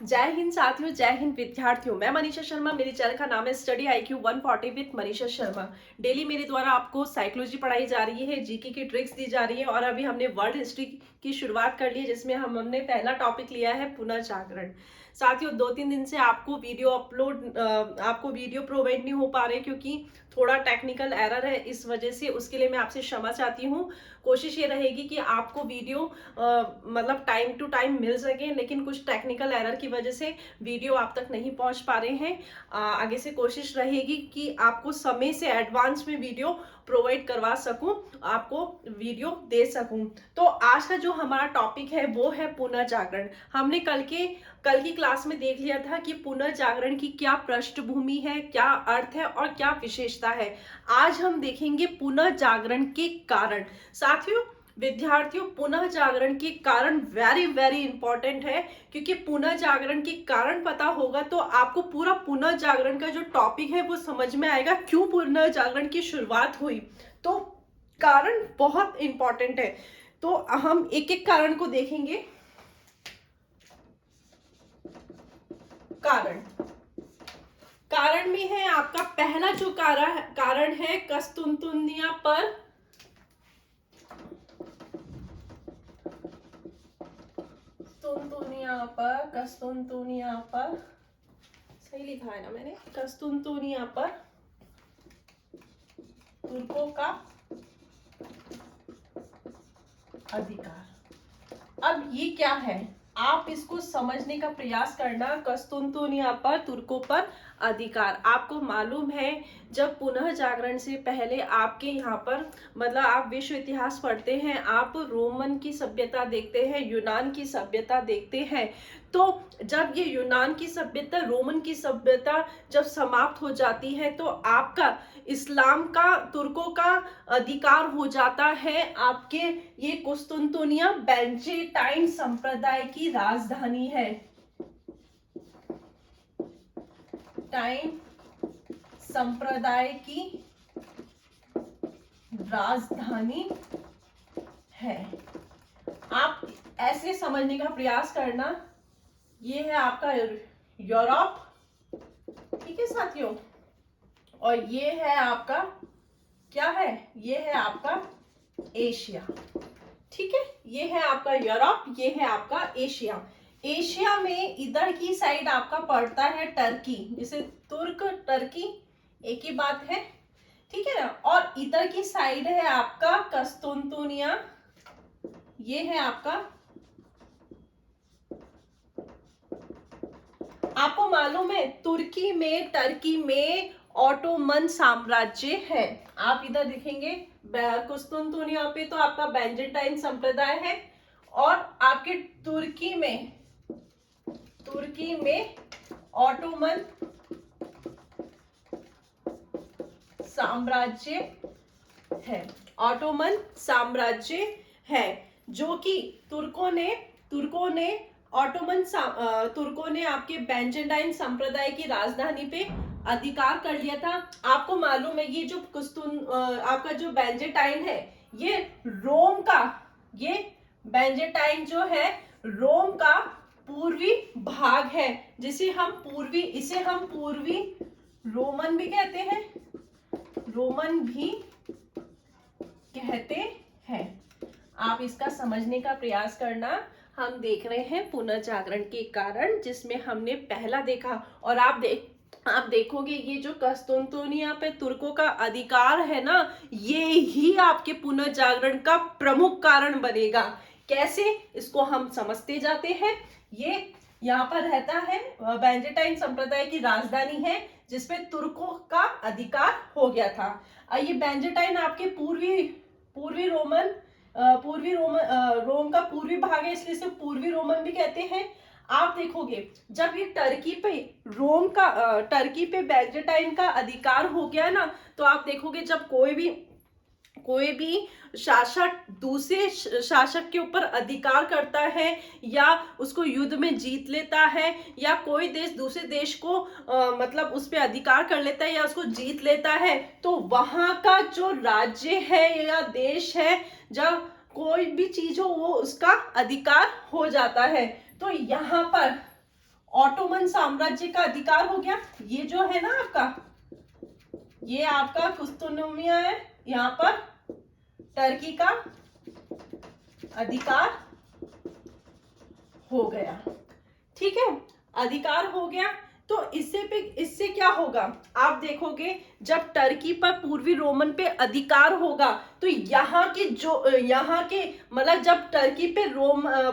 जय हिंद साथियों, जय हिंद विद्यार्थियों। मैं मनीषा शर्मा, मेरे चैनल का नाम है study IQ 140 with Manisha Sharma. Daily मेरे द्वारा आपको साइकोलॉजी पढ़ाई जा रही है, जीके की ट्रिक्स दी जा रही है और अभी हमने वर्ल्ड हिस्ट्री की शुरुआत कर ली है, जिसमें हमने पहला टॉपिक लिया है पुनर्जागरण। साथियों, 2-3 दिन से आपको वीडियो प्रोवाइड नहीं हो पा रहे क्योंकि थोड़ा टेक्निकल एरर है, इस वजह से उसके लिए मैं आपसे क्षमा चाहती हूँ। कोशिश ये रहेगी कि आपको वीडियो मतलब टाइम टू टाइम मिल सके, लेकिन कुछ टेक्निकल एरर की वजह से वीडियो आप तक नहीं पहुंच पा रहे हैं। आगे से कोशिश रहेगी कि आपको समय से एडवांस में वीडियो प्रोवाइड करवा सकूं, आपको वीडियो दे सकूं। तो आज का जो हमारा टॉपिक है वो है पुनर्जागरण। हमने कल की क्लास में देख लिया था कि पुनर्जागरण की क्या पृष्ठभूमि है, क्या अर्थ है और क्या विशेषता है। आज हम देखेंगे पुनर्जागरण के कारण। साथियों, विद्यार्थियों, पुनः जागरण के कारण वेरी वेरी इंपॉर्टेंट है, क्योंकि पुनः जागरण के कारण पता होगा तो आपको पूरा पुनः जागरण का जो टॉपिक है वो समझ में आएगा, क्यों पुनः जागरण की शुरुआत हुई। तो कारण बहुत इंपॉर्टेंट है। तो हम एक एक कारण को देखेंगे। कारण कारण में है आपका पहला जो कारण है कस्तुनतुनिया पर कस्तुनतुनिया पर सही लिखा है ना मैंने, कस्तुनतुनिया पर तुर्कों का अधिकार। अब ये क्या है, आप इसको समझने का प्रयास करना। कस्तुनतुनिया पर तुर्कों पर अधिकार। आपको मालूम है, जब पुनः जागरण से पहले आपके यहाँ पर मतलब आप विश्व इतिहास पढ़ते हैं, आप रोमन की सभ्यता देखते हैं, यूनान की सभ्यता देखते हैं। तो जब ये यूनान की सभ्यता, रोमन की सभ्यता जब समाप्त हो जाती है तो आपका इस्लाम का, तुर्कों का अधिकार हो जाता है। आपके ये कुस्तुनतुनिया बेंजेटाइन संप्रदाय की राजधानी है। टाइन संप्रदाय की राजधानी है। आप ऐसे समझने का प्रयास करना, ये है आपका यूरोप, ठीक है साथियों, और ये है आपका क्या है, ये है आपका एशिया, ठीक है। ये है आपका यूरोप, ये है आपका एशिया। एशिया में इधर की साइड आपका पड़ता है टर्की, जिसे तुर्क टर्की एक ही बात है, ठीक है ना। और इधर की साइड है आपका कस्तुनतुनिया, ये है आपका, आपको मालूम है तुर्की में, टर्की में ऑटोमन साम्राज्य है। आप इधर देखेंगे कुस्तुनतुनिया पे तो आपका बेंजेटाइन संप्रदाय है, और आपके तुर्की में ऑटोमन साम्राज्य है। ऑटोमन साम्राज्य है, जो कि तुर्कों ने आपके बेंजेटाइन संप्रदाय की राजधानी पे अधिकार कर लिया था। आपको मालूम है, ये जो आपका जो बेंजेटाइन है, ये रोम का, ये बेंजेटाइन जो है रोम का पूर्वी भाग है, इसे हम पूर्वी रोमन भी कहते हैं, रोमन भी कहते हैं। आप इसका समझने का प्रयास करना। हम देख रहे हैं पुनर्जागरण के कारण, जिसमें हमने पहला देखा, और आप देखोगे ये जो कस्तुनतुनिया पे तुर्कों का अधिकार है ना, ये ही आपके पुनर्जागरण का प्रमुख कारण बनेगा। कैसे, इसको हम समझते जाते हैं। ये यहाँ पर रहता है, बेंजेटाइन संप्रदाय की राजधानी है, जिसपे तुर्कों का अधिकार हो गया था। ये बेंजेटाइन आपके पूर्वी रोम का पूर्वी भाग है, इसलिए इसे पूर्वी रोमन भी कहते हैं। आप देखोगे, जब ये टर्की पे बेंजेटाइन का अधिकार हो गया ना, तो आप देखोगे जब कोई भी शासक दूसरे शासक के ऊपर अधिकार करता है, या उसको युद्ध में जीत लेता है, या कोई देश दूसरे देश को मतलब उस पर अधिकार कर लेता है या उसको जीत लेता है, तो वहां का जो राज्य है या देश है, जब कोई भी चीज हो वो उसका अधिकार हो जाता है। तो यहाँ पर ऑटोमन साम्राज्य का अधिकार हो गया। ये जो है ना आपका, ये आपका कुस्तुनमिया है, यहाँ पर टर्की का अधिकार हो गया। ठीक है, अधिकार हो गया। तो इससे क्या होगा, आप देखोगे जब टर्की पर पूर्वी रोमन पे अधिकार होगा तो यहाँ के मतलब जब टर्की पे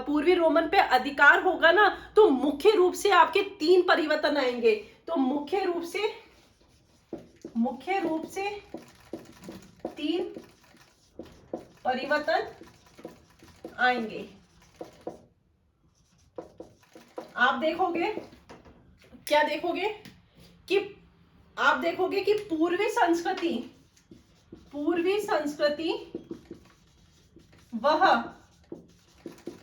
पूर्वी रोमन पे अधिकार होगा ना, तो मुख्य रूप से आपके 3 परिवर्तन आएंगे। तो मुख्य रूप से 3 परिवर्तन आएंगे। आप देखोगे, क्या देखोगे कि आप देखोगे कि पूर्वी संस्कृति वह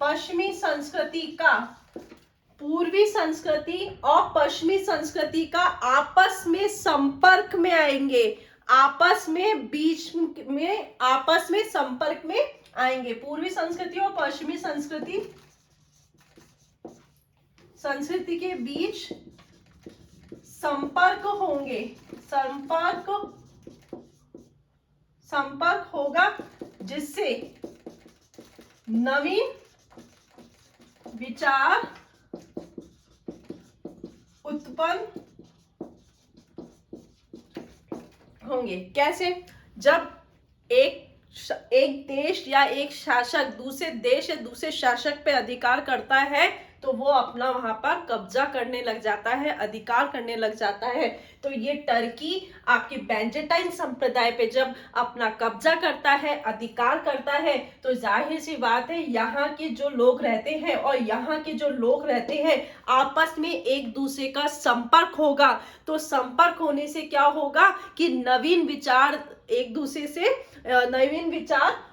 पश्चिमी संस्कृति का, पूर्वी संस्कृति और पश्चिमी संस्कृति का आपस में संपर्क में आएंगे, आपस में संपर्क में आएंगे। पूर्वी संस्कृति और पश्चिमी संस्कृति के बीच संपर्क होंगे, संपर्क होगा, जिससे नवीन विचार उत्पन्न होंगे। कैसे? जब एक देश या एक शासक दूसरे देश या दूसरे शासक पे अधिकार करता है तो वो अपना वहां पर कब्जा करने लग जाता है, अधिकार करने लग जाता है। तो ये टर्की आपकी बैजेंटाइन संप्रदाय पे जब अपना कब्जा करता है, अधिकार करता है, तो जाहिर सी बात है यहाँ के जो लोग रहते हैं और यहाँ के जो लोग रहते हैं आपस में एक दूसरे का संपर्क होगा। तो संपर्क होने से क्या होगा कि नवीन विचार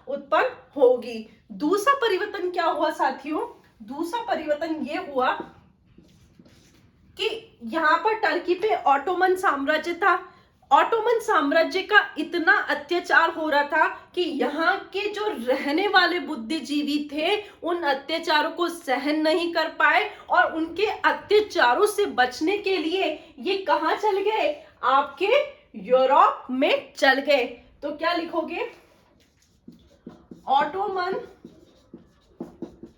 उत्पन्न होगी। दूसरा परिवर्तन क्या हुआ साथियों? दूसरा परिवर्तन ये हुआ कि यहाँ पर टर्की पे ऑटोमन साम्राज्य था। ऑटोमन साम्राज्य का इतना अत्याचार हो रहा था कि यहाँ के जो रहने वाले बुद्धिजीवी थे उन अत्याचारों को सहन नहीं कर पाए और उनके अत्याचारों से बचने के लिए ये कहाँ चल गए? आपके यूरोप में चल गए। तो क्या लिखोगे? ऑटोमन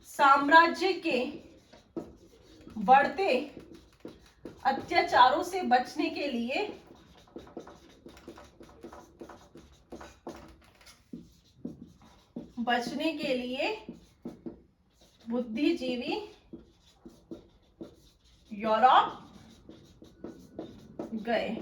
साम्राज्य के बढ़ते अत्याचारों से बचने के लिए बुद्धिजीवी यूरोप गए।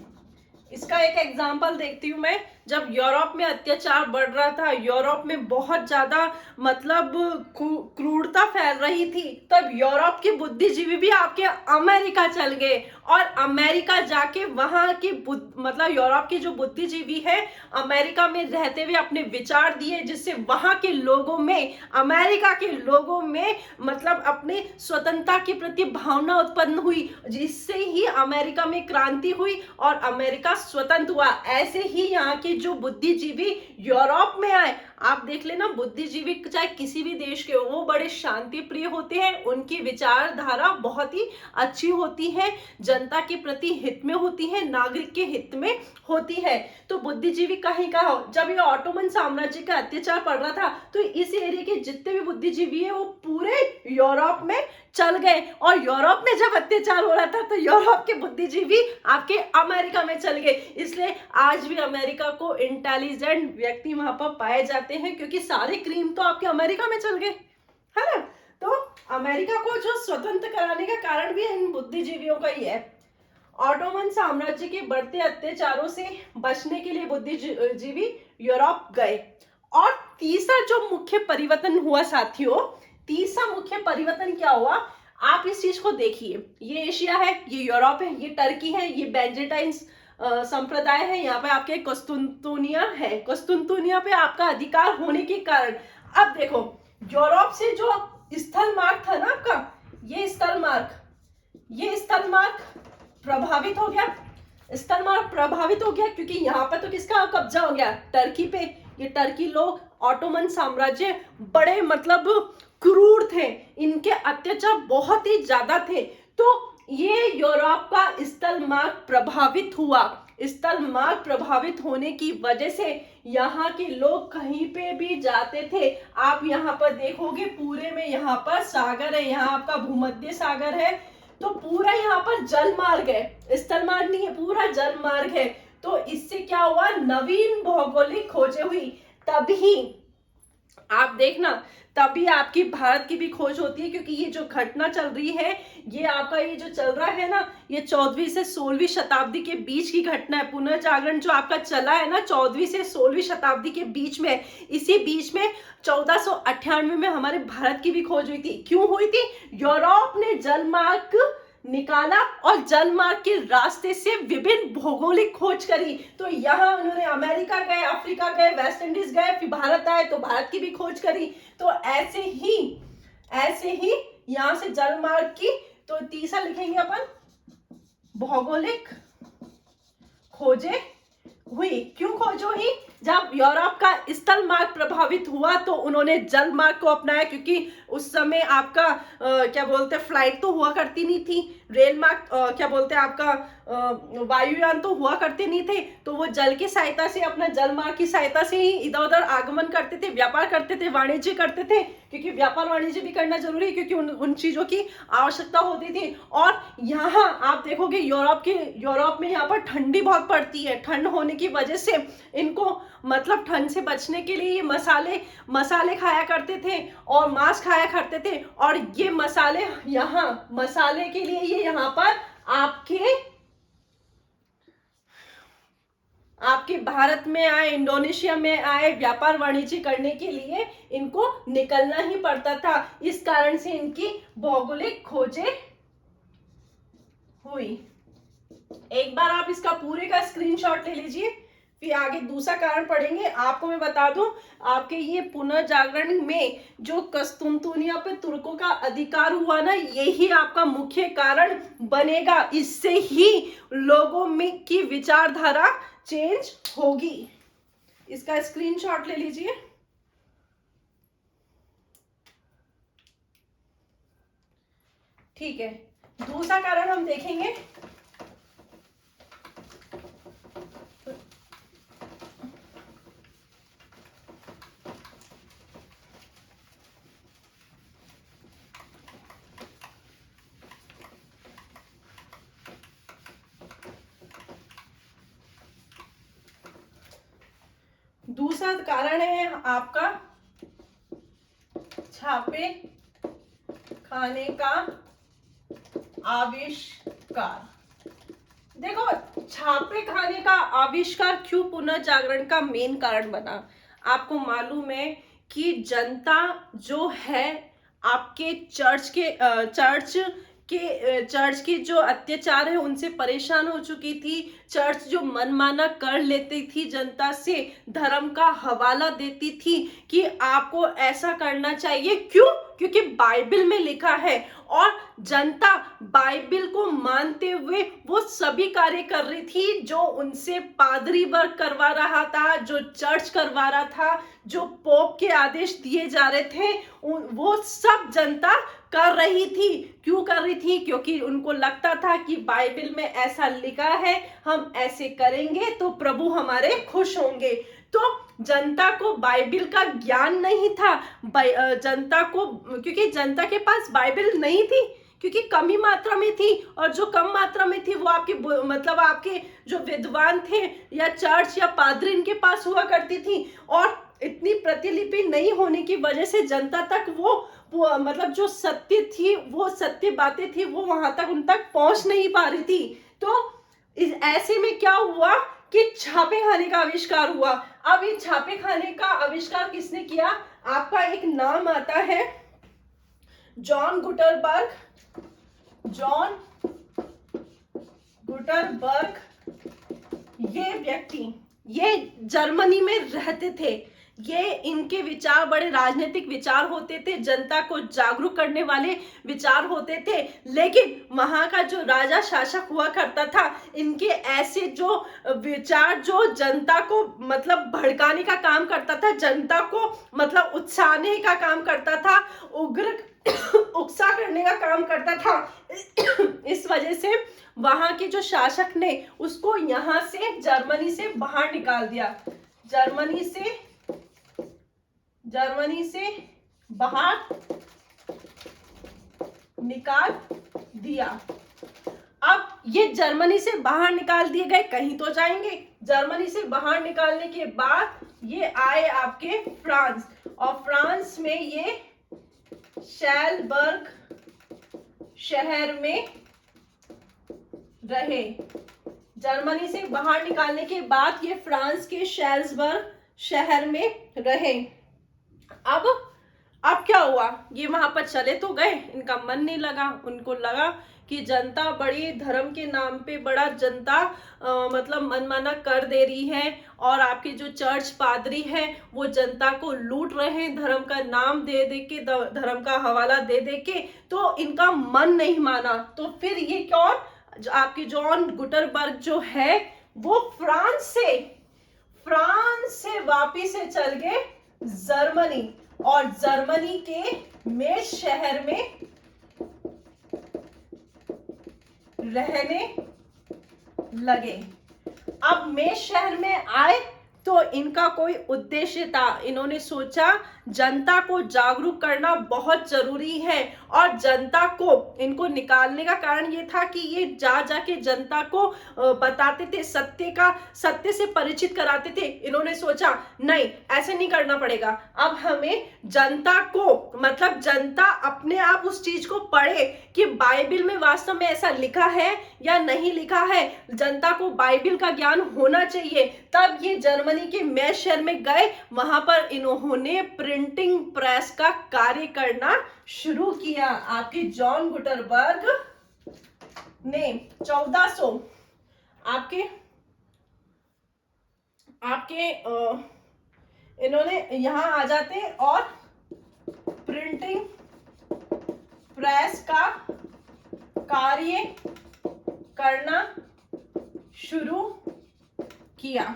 इसका एक एग्जाम्पल देखती हूं मैं। जब यूरोप में अत्याचार बढ़ रहा था, यूरोप में बहुत ज्यादा मतलब क्रूरता फैल रही थी, तब यूरोप के बुद्धिजीवी भी आपके अमेरिका चल गए और अमेरिका जाके वहां के मतलब यूरोप के जो बुद्धिजीवी है अमेरिका में रहते हुए अपने विचार दिए, जिससे वहां के लोगों में, अमेरिका के लोगों में मतलब अपने स्वतंत्रता के प्रति भावना उत्पन्न हुई, जिससे ही अमेरिका में क्रांति हुई और अमेरिका स्वतंत्र हुआ। ऐसे ही यहाँ के जो बुद्धिजीवी यूरोप में आए, आप देख लेना, बुद्धिजीवी चाहे किसी भी देश के हो, वो बड़े शांति प्रिय होते हैं, उनकी विचारधारा बहुत ही अच्छी होती है, जनता के प्रति हित में होती है, नागरिक के हित में होती है। तो बुद्धिजीवी कहीं का हो, जब ये ऑटोमन साम्राज्य का अत्याचार पड़ रहा था तो इस एरिया के जितने भी बुद्धिजीवी है वो पूरे यूरोप में चल गए और यूरोप में जब अत्याचार हो रहा था तो यूरोप के बुद्धिजीवी आपके अमेरिका में चल गए। इसलिए आज भी अमेरिका को इंटेलिजेंट व्यक्ति वहां पर पाए जाते हैं, क्योंकि सारे क्रीम तो आपके अमेरिका में चल गए, है ना। तो अमेरिका को जो स्वतंत्र कराने का कारण भी इन बुद्धिजीवियों का ही है। ऑटोमन साम्राज्य के बढ़ते अत्याचारों से बचने के लिए बुद्धिजीवी यूरोप गए। और तीसरा जो मुख्य परिवर्तन हुआ साथियों, तीसरा मुख्य परिवर्तन क्या हुआ, आप इस चीज को देखिए। ये एशिया है, ये यूरोप है, ये टर्की है, ये बैजेंटाइन संप्रदाय है, यहाँ पे आपके कुस्तुनतुनिया है। कुस्तुनतुनिया पे आपका अधिकार होने के कारण अब देखो, यूरोप से जो स्थल मार्ग था ना आपका, ये स्थल मार्ग प्रभावित हो गया। स्थल मार्ग प्रभावित हो गया क्योंकि यहाँ पर तो किसका कब्जा हो गया? टर्की पे। ये टर्की लोग, ऑटोमन साम्राज्य बड़े मतलब क्रूर थे, इनके अत्याचार बहुत ही ज्यादा थे। तो ये यूरोप का स्थल मार्ग प्रभावित हुआ। स्थल मार्ग प्रभावित होने की वजह से यहाँ के लोग कहीं पे भी जाते थे। आप यहाँ पर देखोगे पूरे में यहाँ पर सागर है, यहाँ आपका भूमध्य सागर है, तो पूरा यहाँ पर जल मार्ग है, स्थल मार्ग नहीं है, पूरा जल मार्ग है। तो इससे क्या हुआ, नवीन भौगोलिक खोजें हुई। तभी आप देखना, तभी आपकी भारत की भी खोज होती है, क्योंकि ये जो घटना चल रही है, ये आपका ये जो चल रहा है ना, ये 14वीं से 16वीं शताब्दी के बीच की घटना है। पुनर्जागरण जो आपका चला है ना 14वीं से 16वीं शताब्दी के बीच में, इसी बीच में 1498 में हमारे भारत की भी खोज हुई थी। क्यों हुई थी? यूरोप ने जलमार्ग निकाला और जलमार्ग के रास्ते से विभिन्न भौगोलिक खोज करी। तो यहाँ उन्होंने अमेरिका गए, अफ्रीका गए, वेस्ट इंडीज गए, फिर भारत आए तो भारत की भी खोज करी। तो ऐसे ही यहाँ से जलमार्ग की, तो तीसरा लिखेंगे अपन, भौगोलिक खोजें हुई। क्यों खोज हुई? जब यूरोप का स्थल मार्ग प्रभावित हुआ तो उन्होंने जल मार्ग को अपनाया, क्योंकि उस समय आपका क्या बोलते हैं, फ्लाइट तो हुआ करती नहीं थी, रेल मार्ग क्या बोलते हैं आपका वायुयान तो हुआ करते नहीं थे, तो वो जल की सहायता से, अपना जल मार्ग की सहायता से ही इधर उधर आगमन करते थे, व्यापार करते थे, वाणिज्य करते थे, क्योंकि व्यापार वाणिज्य भी करना जरूरी है, क्योंकि उन चीजों की आवश्यकता होती थी। और यहाँ आप देखोगे यूरोप में यहाँ पर ठंडी बहुत पड़ती है। ठंड होने की वजह से इनको मतलब ठंड से बचने के लिए ये मसाले खाया करते थे और मांस खाया करते थे। और ये मसाले के लिए ये यहाँ पर आपके भारत में आए, इंडोनेशिया में आए, व्यापार वाणिज्य करने के लिए इनको निकलना ही पड़ता था। इस कारण से इनकी भौगोलिक खोजें हुई। एक बार आप इसका पूरे का स्क्रीनशॉट ले लीजिए, फिर आगे दूसरा कारण पढ़ेंगे। आपको मैं बता दूं, आपके ये पुनर्जागरण में जो कस्तुनतुनिया पे तुर्कों का अधिकार हुआ ना, यही आपका मुख्य कारण बनेगा। इससे ही लोगों में की विचारधारा चेंज होगी। इसका स्क्रीनशॉट ले लीजिए। ठीक है, दूसरा कारण हम देखेंगे। दूसरा कारण है आपका छापे खाने का आविष्कार। देखो, छापे खाने का आविष्कार क्यों पुनर्जागरण का मेन कारण बना? आपको मालूम है कि जनता जो है आपके चर्च के जो अत्याचार है उनसे परेशान हो चुकी थी। चर्च जो मनमाना कर लेती थी जनता से, धर्म का हवाला देती थी कि आपको ऐसा करना चाहिए। क्यों? क्योंकि बाइबल में लिखा है, और जनता बाइबल को मानते हुए वो सभी कार्य कर रही थी जो उनसे पादरी वर्ग करवा रहा था, जो चर्च करवा रहा था, जो पोप के आदेश दिए जा रहे थे, वो सब जनता कर रही थी। क्यों कर रही थी? क्योंकि उनको लगता था कि बाइबल में ऐसा लिखा है, हम ऐसे करेंगे तो प्रभु हमारे खुश होंगे। तो जनता को बाइबल का ज्ञान नहीं था, जनता को, क्योंकि जनता के पास बाइबल नहीं थी, क्योंकि कम ही मात्रा में थी, और जो कम मात्रा में थी वो आपके जो विद्वान थे या चर्च या पादरी इनके पास हुआ करती थी। और इतनी प्रतिलिपि नहीं होने की वजह से जनता तक वो जो सत्य थी, वो सत्य बातें थी, वो वहां तक उन तक पहुंच नहीं पा रही थी। तो ऐसे में क्या हुआ कि छापे खाने का आविष्कार हुआ। अब ये छापे खाने का आविष्कार किसने किया? आपका एक नाम आता है जॉन गुटरबर्ग। ये व्यक्ति, ये जर्मनी में रहते थे। ये इनके विचार बड़े राजनीतिक विचार होते थे, जनता को जागरूक करने वाले विचार होते थे। लेकिन वहां का जो राजा शासक हुआ करता था, इनके ऐसे जो विचार जो जनता को भड़काने का काम करता था, जनता को उत्साहने का काम करता था, उग्र उकसा करने का काम करता था। इस वजह से वहां के जो शासक ने उसको यहां से जर्मनी से बाहर निकाल दिया, जर्मनी से बाहर निकाल दिया। अब ये जर्मनी से बाहर निकाल दिए गए, कहीं तो जाएंगे। जर्मनी से बाहर निकालने के बाद ये आए आपके फ्रांस, और फ्रांस में ये शैलबर्ग शहर में रहे। जर्मनी से बाहर निकालने के बाद ये फ्रांस के शैलबर्ग शहर में रहे। अब क्या हुआ, ये वहां पर चले तो गए, इनका मन नहीं लगा, उनको लगा कि जनता बड़ी धर्म के नाम पे बड़ा जनता मतलब मनमाना कर दे रही है, और आपके जो चर्च पादरी हैं वो जनता को लूट रहे हैं धर्म का नाम दे दे के, धर्म का हवाला दे दे के, तो इनका मन नहीं माना। तो फिर ये कौन, आपके जॉन गुटनबर्ग जो है वो फ्रांस से वापिस से चल गए जर्मनी, और जर्मनी के मेष शहर में रहने लगे। अब मेष शहर में आए तो इनका कोई उद्देश्य था, इन्होंने सोचा जनता को जागरूक करना बहुत जरूरी है, और जनता को इनको निकालने का कारण ये था कि ये जाके जनता को बताते थे, सत्य से परिचित कराते थे। इन्होंने सोचा नहीं, ऐसे नहीं करना पड़ेगा, अब हमें जनता को, मतलब जनता अपने आप उस चीज को पढ़े कि बाइबिल में वास्तव में ऐसा लिखा है या नहीं लिखा है, जनता को बाइबिल का ज्ञान होना चाहिए। तब ये जर्मनी के मेष शहर में गए, वहां पर इन्होंने प्रिंटिंग प्रेस का कार्य करना शुरू किया। आपके जॉन गुटनबर्ग ने 1400 इन्होंने यहां आ जाते और प्रिंटिंग प्रेस का कार्य करना शुरू किया।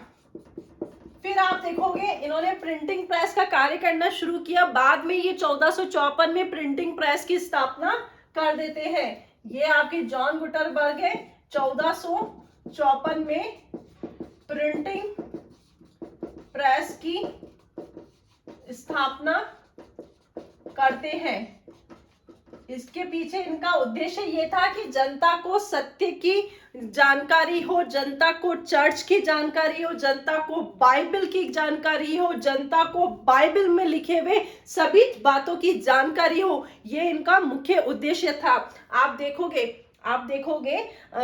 फिर आप देखोगे इन्होंने प्रिंटिंग प्रेस का कार्य करना शुरू किया। बाद में ये 1454 में प्रिंटिंग प्रेस की स्थापना कर देते हैं। ये आपके जॉन गुटनबर्ग है, 1454 में प्रिंटिंग प्रेस की स्थापना करते हैं। इसके पीछे इनका उद्देश्य ये था कि जनता को सत्य की जानकारी हो, जनता को चर्च की जानकारी हो, जनता को बाइबल की जानकारी हो, जनता को बाइबल में लिखे हुए सभी बातों की जानकारी हो, ये इनका मुख्य उद्देश्य था। आप देखोगे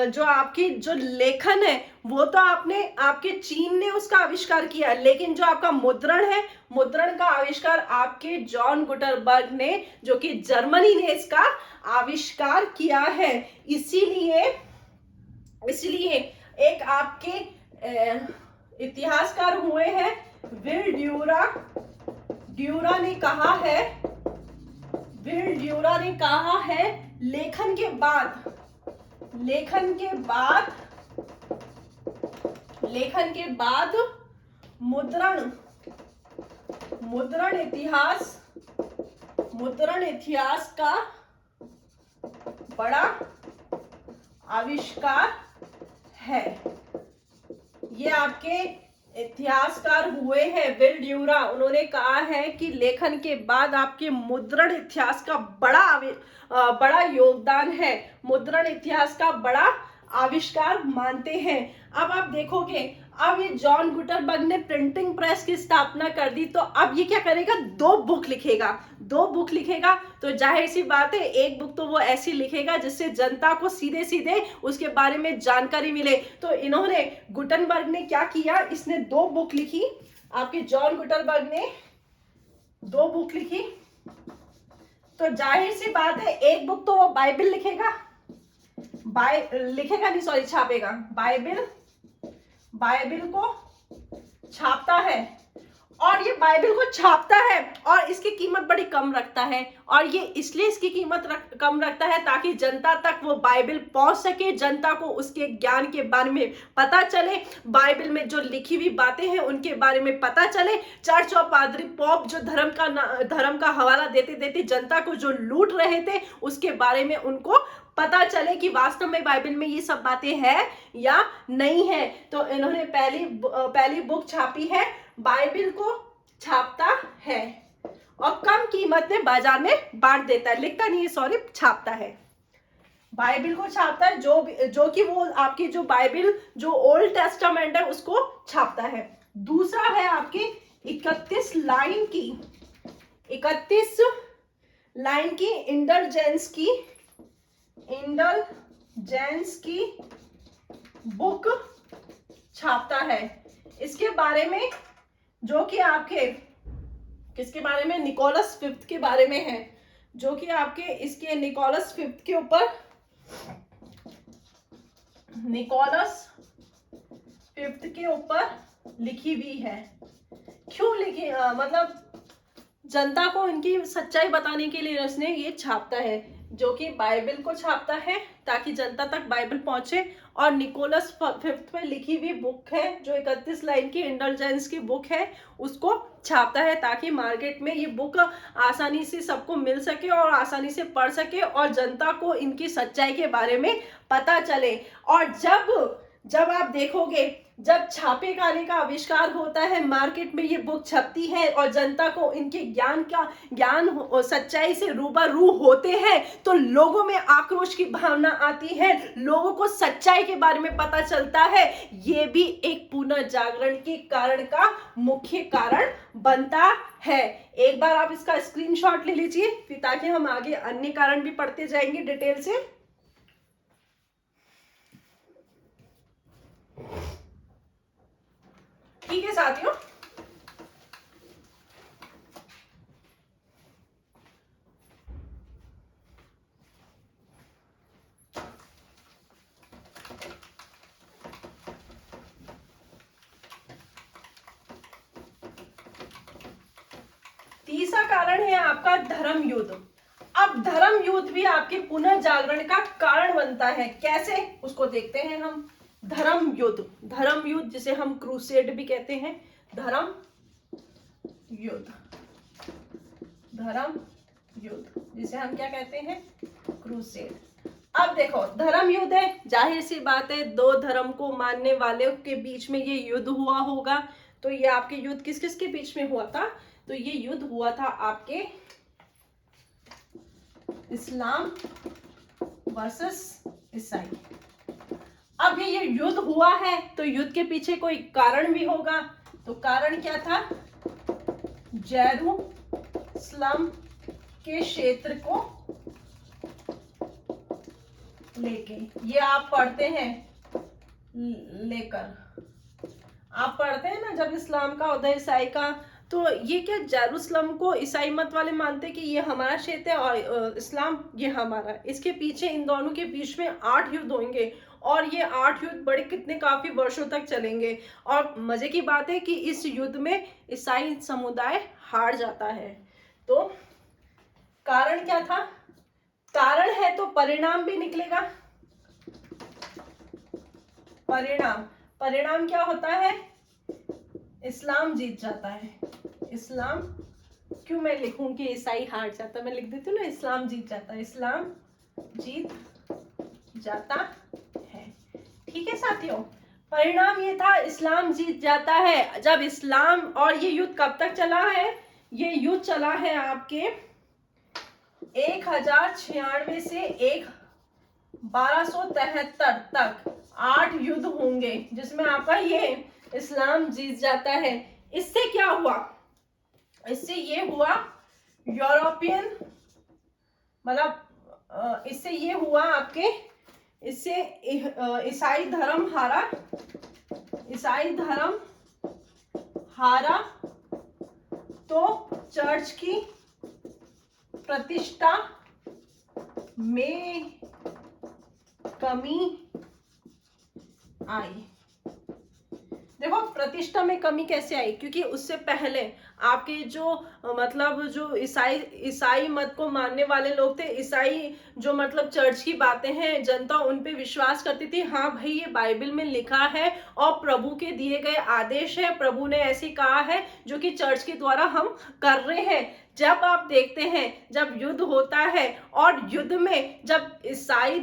जो आपकी जो लेखन है वो तो आपके चीन ने उसका आविष्कार किया, लेकिन जो आपका मुद्रण है, मुद्रण का आविष्कार आपके जॉन गुटनबर्ग ने, जो कि जर्मनी ने इसका आविष्कार किया है। इसीलिए एक आपके इतिहासकार हुए हैं विल ड्यूरा ने कहा है लेखन के बाद मुद्रण इतिहास का बड़ा आविष्कार है। ये आपके इतिहासकार हुए हैं विल ड्यूरा। उन्होंने कहा है कि लेखन के बाद आपके मुद्रण इतिहास का बड़ा योगदान है, मुद्रण इतिहास का बड़ा आविष्कार मानते हैं। अब आप देखोगे, अब ये जॉन गुटनबर्ग ने प्रिंटिंग प्रेस की स्थापना कर दी, तो अब ये क्या करेगा, दो बुक लिखेगा। तो जाहिर सी बात है, एक बुक तो वो ऐसी लिखेगा जिससे जनता को सीधे सीधे उसके बारे में जानकारी मिले। तो इन्होंने, गुटनबर्ग ने क्या किया, इसने दो बुक लिखी। आपके जॉन गुटनबर्ग ने दो बुक लिखी, तो जाहिर सी बात है एक बुक तो वो बाइबल छापेगा, बाइबल को छापता है, और ये बाइबल को छापता है और इसकी कीमत बड़ी कम रखता है। और ये इसलिए इसकी कीमत कम रखता है ताकि जनता तक वो बाइबल पहुंच सके, जनता को उसके ज्ञान के बारे में पता चले, बाइबल में जो लिखी हुई बातें हैं उनके बारे में पता चले। चर्च और पादरी पॉप जो धर्म का हवाला देते देते जनता को जो लूट रहे थे उसके बारे में उनको पता चले कि वास्तव में बाइबल में ये सब बातें हैं या नहीं है। तो इन्होंने पहली बुक छापी है, बाइबल को छापता है और कम कीमत में बाजार में बांट देता है, लिखता नहीं है, सॉरी, छापता है। बाइबल को छापता है, जो कि वो आपकी जो बाइबल जो ओल्ड टेस्टामेंट है उसको छापता है। दूसरा है आपकी 31 लाइन की इंडलजेंस की बुक छापता है। इसके बारे में जो कि आपके किसके बारे में, निकोलस फिफ्थ के बारे में है, जो कि आपके इसके निकोलस फिफ्थ के ऊपर लिखी हुई है। क्यों लिखी, मतलब जनता को इनकी सच्चाई बताने के लिए उसने ये छापता है, जो कि बाइबल को छापता है ताकि जनता तक बाइबल पहुंचे। और निकोलस फिफ्थ में लिखी हुई बुक है जो 31 लाइन की इंडलजेंस की बुक है उसको छापता है ताकि मार्केट में ये बुक आसानी से सबको मिल सके और आसानी से पढ़ सके और जनता को इनकी सच्चाई के बारे में पता चले। और जब आप देखोगे, जब छापे खाने का आविष्कार होता है, मार्केट में ये बुक छपती है और जनता को इनके ज्ञान सच्चाई से रूबरू होते हैं, तो लोगों में आक्रोश की भावना आती है, लोगों को सच्चाई के बारे में पता चलता है। ये भी एक पुनर्जागरण के कारण का मुख्य कारण बनता है। एक बार आप इसका स्क्रीनशॉट ले लीजिए, फिर ताकि हम आगे अन्य कारण भी पढ़ते जाएंगे डिटेल से। ठीक है साथियों, तीसरा कारण है आपका धर्म युद्ध। अब धर्म युद्ध भी आपके पुनर्जागरण का कारण बनता है, कैसे उसको देखते हैं हम। धर्म युद्ध जिसे हम क्रूसेड भी कहते हैं, धर्म युद्ध जिसे हम क्या कहते हैं, क्रूसेड। अब देखो, धर्म युद्ध है, जाहिर सी बात है दो धर्म को मानने वाले के बीच में ये युद्ध हुआ होगा। तो ये आपके युद्ध किस किस के बीच में हुआ था, तो ये युद्ध हुआ था आपके इस्लाम वर्सेस ईसाई। अब ये युद्ध हुआ है तो युद्ध के पीछे कोई कारण भी होगा, तो कारण क्या था, जेरूसलम के क्षेत्र को लेके। ये आप पढ़ते हैं आप पढ़ते हैं ना, जब इस्लाम का उदय ईसाई का, तो ये क्या जेरूसलम को ईसाई मत वाले मानते कि ये हमारा क्षेत्र है और इस्लाम ये हमारा। इसके पीछे इन दोनों के बीच में 8 युद्ध होंगे और ये 8 युद्ध काफी वर्षों तक चलेंगे। और मजे की बात है कि इस युद्ध में ईसाई समुदाय हार जाता है। तो कारण क्या था, कारण है तो परिणाम भी निकलेगा। परिणाम क्या होता है, इस्लाम जीत जाता है। इस्लाम, क्यों मैं लिखूं कि ईसाई हार जाता, मैं लिख देती हूँ ना, इस्लाम जीत जाता है, इस्लाम जीत जाता है। ठीक है साथियों, परिणाम ये था, इस्लाम जीत जाता है। जब इस्लाम, और ये युद्ध कब तक चला है, ये युद्ध चला है आपके 1096 से 1273 तक 8 युद्ध होंगे जिसमें आपका ये इस्लाम जीत जाता है। इससे क्या हुआ, इससे ये हुआ यूरोपियन, मतलब इससे ये हुआ आपके, इससे ईसाई धर्म हारा तो चर्च की प्रतिष्ठा में कमी आई। देखो प्रतिष्ठा में कमी कैसे आई, क्योंकि उससे पहले आपके जो मतलब जो ईसाई मत को मानने वाले लोग थे, ईसाई जो मतलब चर्च की बातें हैं, जनता उन पे विश्वास करती थी। हाँ भाई, ये बाइबल में लिखा है और प्रभु के दिए गए आदेश है, प्रभु ने ऐसे कहा है, जो कि चर्च के द्वारा हम कर रहे हैं। जब आप देखते हैं जब युद्ध होता है और युद्ध में जब ईसाई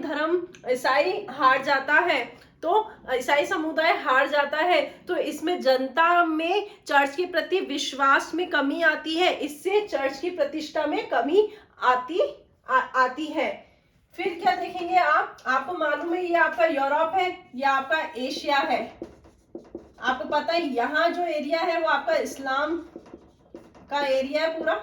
हार जाता है, तो ईसाई समुदाय हार जाता है, तो इसमें जनता में चर्च के प्रति विश्वास में कमी आती है, इससे चर्च की प्रतिष्ठा में कमी आती है। फिर क्या देखेंगे आपको मालूम है ये आपका यूरोप है, ये आपका एशिया है। आपको पता है यहाँ जो एरिया है वो आपका इस्लाम का एरिया है पूरा,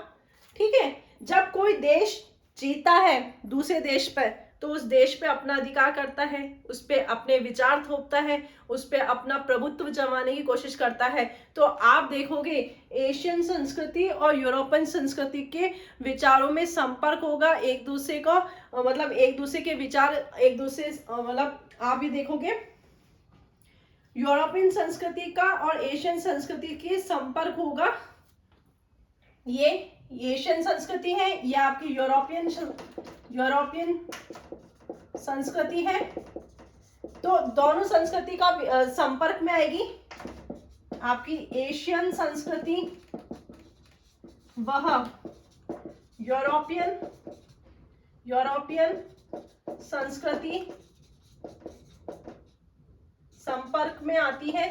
ठीक है। जब कोई देश जीता है दूसरे देश पर, तो उस देश पे अपना अधिकार करता है, उस पे अपने विचार थोपता है, उस पे अपना प्रभुत्व जमाने की कोशिश करता है। तो आप देखोगे एशियन संस्कृति और यूरोपियन संस्कृति के विचारों में संपर्क होगा, एक दूसरे को मतलब एक दूसरे के विचार एक दूसरे मतलब आप भी देखोगे यूरोपियन संस्कृति का और एशियन संस्कृति के संपर्क होगा। ये एशियन संस्कृति है, ये आपकी यूरोपियन संस्कृति है। तो दोनों संस्कृति का संपर्क में आएगी आपकी एशियन संस्कृति, वह यूरोपियन संस्कृति संपर्क में आती है।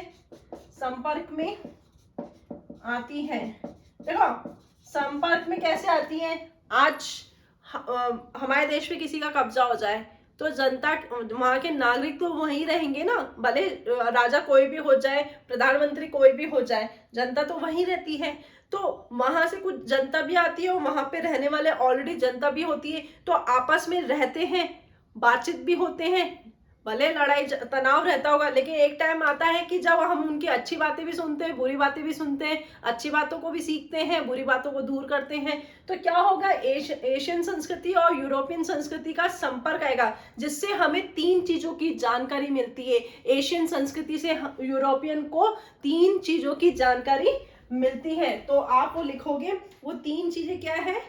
देखो संपर्क में कैसे आती है, आज हमारे देश पे किसी का कब्जा हो जाए तो जनता, वहां के नागरिक तो वहीं रहेंगे ना, भले राजा कोई भी हो जाए, प्रधानमंत्री कोई भी हो जाए, जनता तो वहीं रहती है। तो वहां से कुछ जनता भी आती है और वहां पे रहने वाले ऑलरेडी जनता भी होती है, तो आपस में रहते हैं, बातचीत भी होते हैं, भले लड़ाई तनाव रहता होगा, लेकिन एक टाइम आता है कि जब हम उनकी अच्छी बातें भी सुनते हैं, बुरी बातें भी सुनते हैं, अच्छी बातों को भी सीखते हैं, बुरी बातों को दूर करते हैं। तो क्या होगा, एशियन संस्कृति और यूरोपियन संस्कृति का संपर्क आएगा, जिससे हमें 3 चीजों की जानकारी मिलती है। एशियन संस्कृति से यूरोपियन को 3 चीजों की जानकारी मिलती है। तो आप वो लिखोगे, वो 3 चीजें क्या है।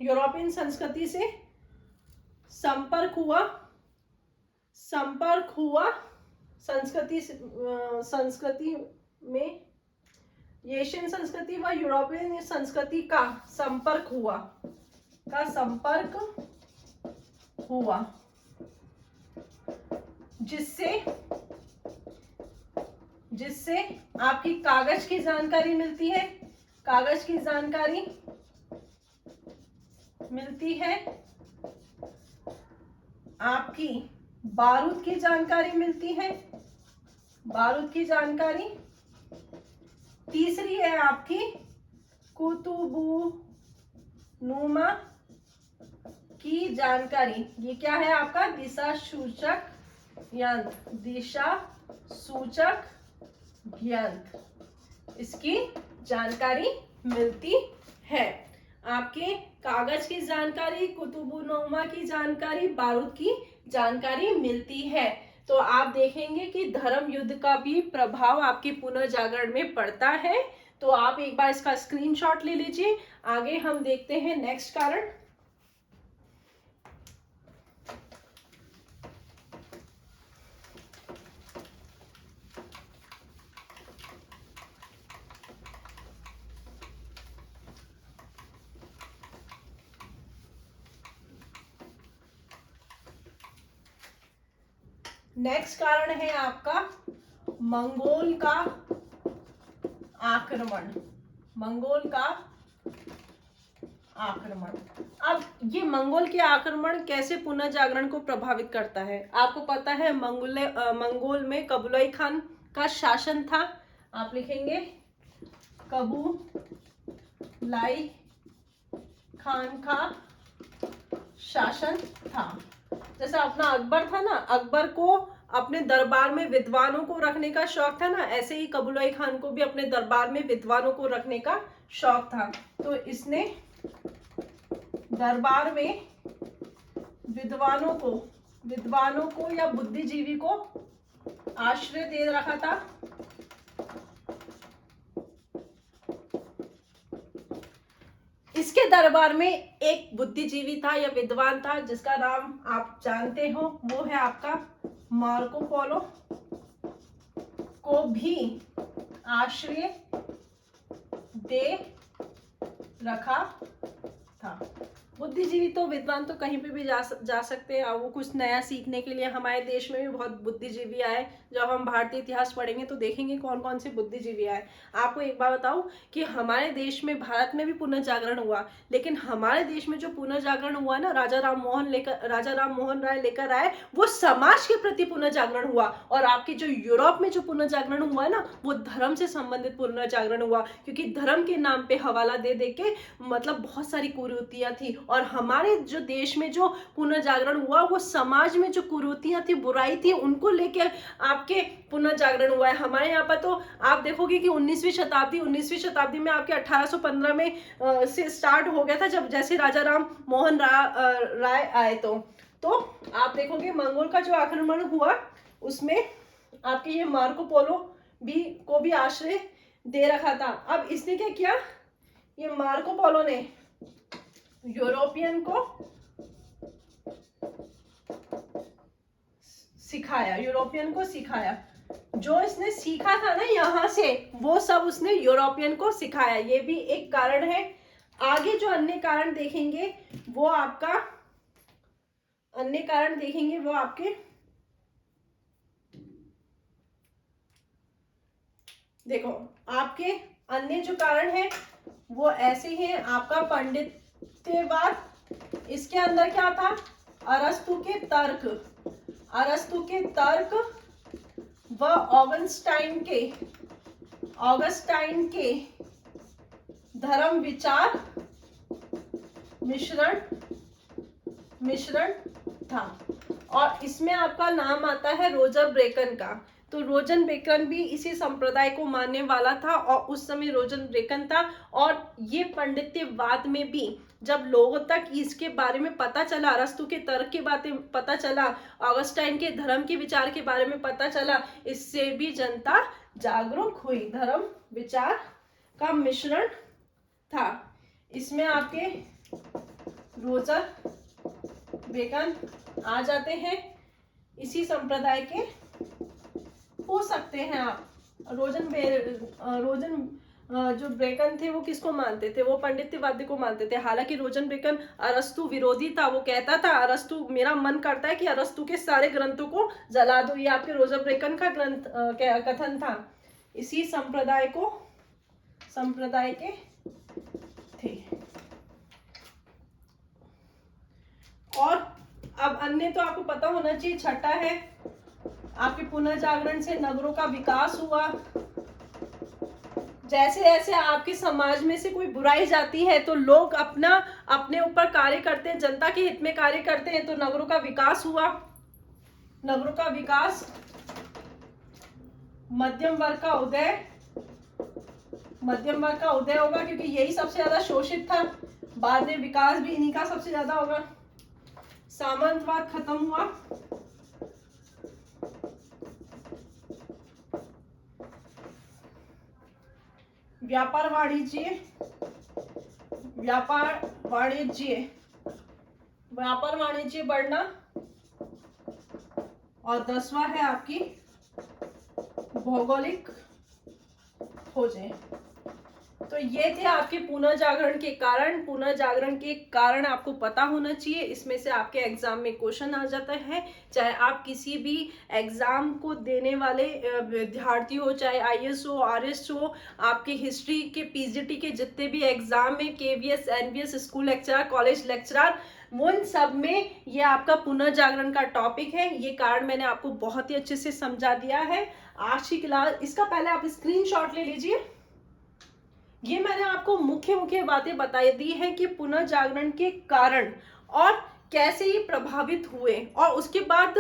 यूरोपियन संस्कृति से संपर्क हुआ संस्कृति में एशियन संस्कृति व यूरोपियन संस्कृति का संपर्क हुआ, जिससे आपकी कागज की जानकारी मिलती है, आपकी बारूद की जानकारी मिलती है, तीसरी है आपकी कुतुबुनुमा की जानकारी। ये क्या है आपका दिशा सूचक यंत्र, इसकी जानकारी मिलती है। आपके कागज की जानकारी, कुतुबुनुमा की जानकारी, बारूद की जानकारी मिलती है। तो आप देखेंगे कि धर्म युद्ध का भी प्रभाव आपके पुनर्जागरण में पड़ता है। तो आप एक बार इसका स्क्रीनशॉट ले लीजिए। आगे हम देखते हैं नेक्स्ट कारण। नेक्स्ट कारण है आपका मंगोल का आक्रमण। अब ये मंगोल के आक्रमण कैसे पुनर्जागरण को प्रभावित करता है। आपको पता है मंगोल में कुबलाई खान का शासन था। आप लिखेंगे कुबलाई खान का शासन था। जैसे अपना अकबर था ना, अकबर को अपने दरबार में विद्वानों को रखने का शौक था ना, ऐसे ही कुबलाई खान को भी अपने दरबार में विद्वानों को रखने का शौक था। तो इसने दरबार में विद्वानों को या बुद्धिजीवी को आश्रय दे रखा था। इसके दरबार में एक बुद्धिजीवी था या विद्वान था जिसका नाम आप जानते हो, वो है आपका मार्को पोलो, को भी आश्रय दे रखा था। बुद्धिजीवी तो विद्वान तो कहीं पे भी जा सकते हैं, और वो कुछ नया सीखने के लिए हमारे देश में भी बहुत बुद्धिजीवी आए। जब हम भारतीय इतिहास पढ़ेंगे तो देखेंगे कौन कौन से बुद्धिजीवी आए। आपको एक बात बताऊं कि हमारे देश में, भारत में भी पुनर्जागरण हुआ, लेकिन हमारे देश में जो पुनर्जागरण हुआ ना, राजा राम मोहन राय लेकर आए, वो समाज के प्रति पुनर्जागरण हुआ। और आपके जो यूरोप में जो पुनर्जागरण हुआ ना, वो धर्म से संबंधित पुनर्जागरण हुआ, क्योंकि धर्म के नाम पे हवाला दे दे के मतलब बहुत सारी कुरीतियां थी। और हमारे जो देश में जो पुनर्जागरण हुआ, वो समाज में जो कुरीतियां थी, बुराई थी, उनको लेके आपके पुनर्जागरण हुआ है। हमारे यहाँ पर तो आप देखोगे कि 19वीं शताब्दी में आपके 1815 में से स्टार्ट हो गया था, जब जैसे राजा राम मोहन राय आए। तो आप देखोगे मंगोल का जो आक्रमण हुआ, उसमें आपके ये मार्को पोलो को भी आश्रय दे रखा था। अब इसने क्या किया, ये मार्को पोलो ने यूरोपियन को सिखाया, जो इसने सीखा था ना यहाँ से, वो सब उसने यूरोपियन को सिखाया। ये भी एक कारण है। आगे जो अन्य कारण देखेंगे वो आपके देखो, आपके अन्य जो कारण है वो ऐसे हैं। आपका पंडित्यवाद, इसके अंदर क्या था, अरस्तु के तर्क व ऑगस्टाइन के धर्म विचार मिश्रण था। और इसमें आपका नाम आता है रोजर ब्रेकन का। तो रोजन ब्रेकन भी इसी संप्रदाय को मानने वाला था, और उस समय रोजन ब्रेकन था। और ये पंडित्यवाद में भी जब लोगों तक इसके बारे में पता चला, अरस्तु के तर्क की बातें पता चला, ऑगस्टाइन के धर्म के विचार के बारे में पता चला, इससे भी जनता जागरूक हुई। धर्म विचार का मिश्रण था। इसमें आपके रोजर ब्रेकन आ जाते हैं, इसी संप्रदाय के हो सकते हैं आप। रोजन जो ब्रेकन थे वो किसको मानते थे, वो पंडित्यवादी को मानते थे। हालांकि रोजन ब्रेकन अरस्तु विरोधी था। वो कहता था, अरस्तु, मेरा मन करता है कि अरस्तु के सारे ग्रंथों को जला दो। ये आपके रोजन ब्रेकन का कथन था। इसी संप्रदाय के थे। और अब अन्य तो आपको पता होना चाहिए। छठा है आपके पुनर्जागरण से नगरों का विकास हुआ। जैसे जैसे आपके समाज में से कोई बुराई जाती है तो लोग अपने ऊपर कार्य करते हैं, जनता के हित में कार्य करते हैं, तो नगरों का विकास हुआ। नगरों का विकास, मध्यम वर्ग का उदय होगा, क्योंकि यही सबसे ज्यादा शोषित था। बाद में विकास भी इन्हीं का सबसे ज्यादा होगा। सामंतवाद खत्म हुआ। व्यापार वाणिज्य बढ़ना। और 10वां है आपकी भौगोलिक खोजें। तो ये थे आपके पुनर्जागरण के कारण। पुनर्जागरण के कारण आपको पता होना चाहिए। इसमें से आपके एग्जाम में क्वेश्चन आ जाता है। चाहे आप किसी भी एग्जाम को देने वाले विद्यार्थी हो, चाहे आईएएस हो, आरएस हो, आपके हिस्ट्री के पीजीटी के जितने भी एग्जाम है, KVS, NVS, school lecturer, college lecturer, वो इन सब में ये आपका पुनर्जागरण का टॉपिक है। ये कारण मैंने आपको बहुत ही अच्छे से समझा दिया है। आज की क्लास, इसका पहले आप स्क्रीनशॉट ले लीजिए। ये मैंने आपको मुख्य बातें बताई दी है कि पुनर्जागरण के कारण और कैसे ये प्रभावित हुए, और उसके बाद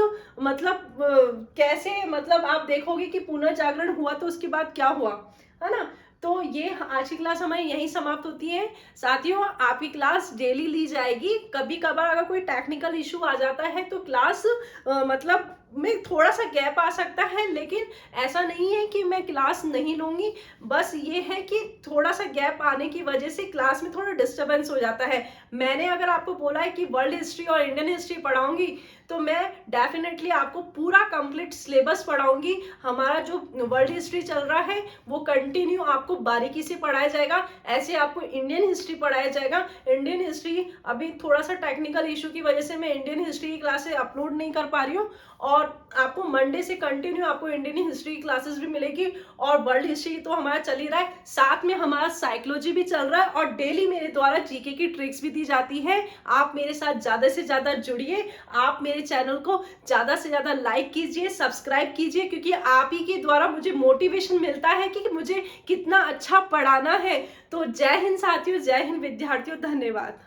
कैसे आप देखोगे कि पुनर्जागरण हुआ तो उसके बाद क्या हुआ, है ना। तो ये आज की क्लास हमारी यहीं समाप्त होती है। साथियों, आपकी क्लास डेली ली जाएगी। कभी कभार अगर कोई टेक्निकल इशू आ जाता है तो क्लास मतलब में थोड़ा सा गैप आ सकता है, लेकिन ऐसा नहीं है कि मैं क्लास नहीं लूंगी। बस ये है कि थोड़ा सा गैप आने की वजह से क्लास में थोड़ा डिस्टरबेंस हो जाता है। मैंने अगर आपको बोला है कि वर्ल्ड हिस्ट्री और इंडियन हिस्ट्री पढ़ाऊंगी, तो मैं डेफिनेटली आपको पूरा कंप्लीट सिलेबस पढ़ाऊंगी। हमारा जो वर्ल्ड हिस्ट्री चल रहा है वो कंटिन्यू आपको बारीकी से पढ़ाया जाएगा। ऐसे आपको इंडियन हिस्ट्री पढ़ाया जाएगा। इंडियन हिस्ट्री अभी थोड़ा सा टेक्निकल इशू की वजह से मैं इंडियन हिस्ट्री की क्लासेस अपलोड नहीं कर पा रही हूँ, और आपको मंडे से कंटिन्यू आपको इंडियन हिस्ट्री की क्लासेस भी मिलेगी। और वर्ल्ड हिस्ट्री तो हमारा चल ही रहा है, साथ में हमारा साइकोलॉजी भी चल रहा है, और डेली मेरे द्वारा जीके की ट्रिक्स भी दी जाती है। आप मेरे साथ ज्यादा से ज्यादा जुड़िए। आप मेरे चैनल को ज्यादा से ज्यादा लाइक कीजिए, सब्सक्राइब कीजिए, क्योंकि आप ही के द्वारा मुझे मोटिवेशन मिलता है कि मुझे कितना अच्छा पढ़ाना है। तो जय हिंद साथियों, जय हिंद विद्यार्थियों, धन्यवाद।